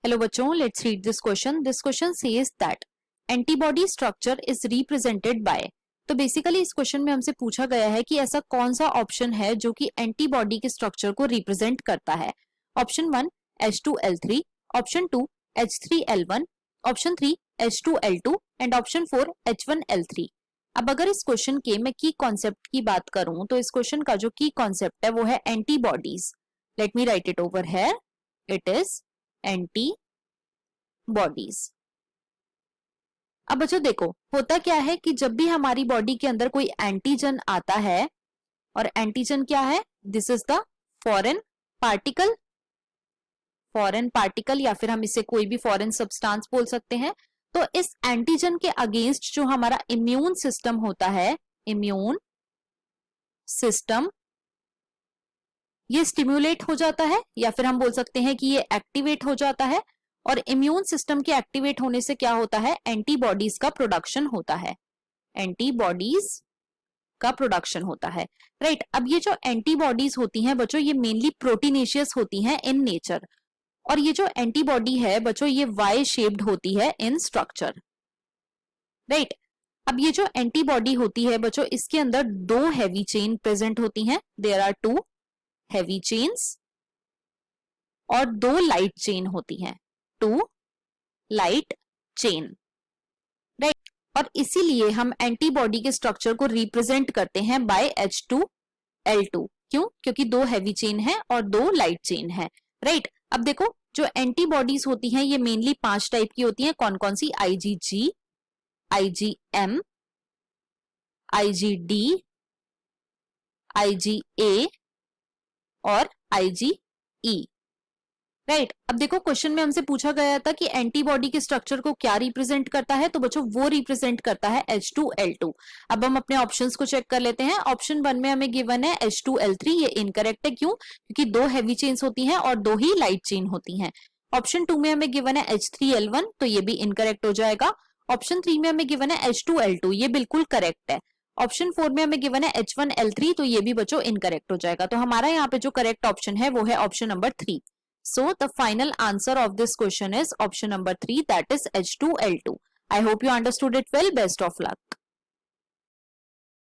Hello बच्चों, let's read this question. This question says that antibody structure is represented by. तो basically इस question में हमसे पूछा गया है कि ऐसा कौन सा ऑप्शन है जो कि एंटीबॉडी के स्ट्रक्चर को रिप्रेजेंट करता है. Option 1 H2L3, option 2 H3L1, option 3 H2L2 and option 4 H1L3. अब अगर इस क्वेश्चन के मैं की कॉन्सेप्ट की बात करूं तो इस क्वेश्चन का जो की कॉन्सेप्ट है वो है antibodies. Let me right it over here. It is antibodies. अब बच्चों देखो, होता क्या है कि जब भी हमारी बॉडी के अंदर कोई एंटीजन आता है, और एंटीजन क्या है? This is the foreign particle. Foreign particle या फिर हम इसे कोई भी फॉरेन सब्सटेंस बोल सकते हैं. तो इस एंटीजन के अगेंस्ट जो हमारा इम्यून सिस्टम होता है, इम्यून सिस्टम, ये स्टिम्युलेट हो जाता है या फिर हम बोल सकते हैं कि ये एक्टिवेट हो जाता है. और इम्यून सिस्टम के एक्टिवेट होने से क्या होता है? एंटीबॉडीज का प्रोडक्शन होता है. एंटीबॉडीज का प्रोडक्शन होता है, राइट. अब ये जो एंटीबॉडीज होती हैं बच्चों, ये मेनली प्रोटीनेशियस होती हैं इन नेचर. और ये जो एंटीबॉडी है बच्चों, ये वाई शेप्ड होती है इन स्ट्रक्चर, राइट. अब ये जो एंटीबॉडी होती है बच्चों, इसके अंदर दो हैवी चेन प्रेजेंट होती हैं. देयर आर 2 हैवी चेन्स और 2 लाइट चेन होती हैं. 2 लाइट चेन, राइट. और इसीलिए हम एंटीबॉडी के स्ट्रक्चर को रिप्रेजेंट करते हैं बाय H2L2. क्यों? क्योंकि 2 हैवी चेन है और 2 लाइट चेन है, राइट. अब देखो, जो एंटीबॉडीज होती हैं ये मेनली 5 टाइप की होती हैं. कौन कौन सी? IgG, IgM, IgD, IgA और IgE, राइट. अब देखो, क्वेश्चन में हमसे पूछा गया था कि एंटीबॉडी के स्ट्रक्चर को क्या रिप्रेजेंट करता है, तो बच्चों वो रिप्रेजेंट करता है H2L2. अब हम अपने ऑप्शंस को चेक कर लेते हैं. ऑप्शन 1 में हमें गिवन है H2L3. ये इनकरेक्ट है. क्यों? क्योंकि 2 हैवी चेन्स होती हैं और 2 ही लाइट चेन होती हैं. ऑप्शन 2 में हमें गिवन है H3L1, तो ये भी इनकरेक्ट हो जाएगा. ऑप्शन 3 में हमें गिवन है H2L2, ये बिल्कुल करेक्ट है. ऑप्शन 4 में हमें गिवन है H1L3, तो ये भी बच्चों इनकरेक्ट हो जाएगा. तो हमारा यहाँ पे जो करेक्ट ऑप्शन है वो है option number 3. So the final answer of this question is option number 3, that is H2L2. I hope you understood it well. Best of luck.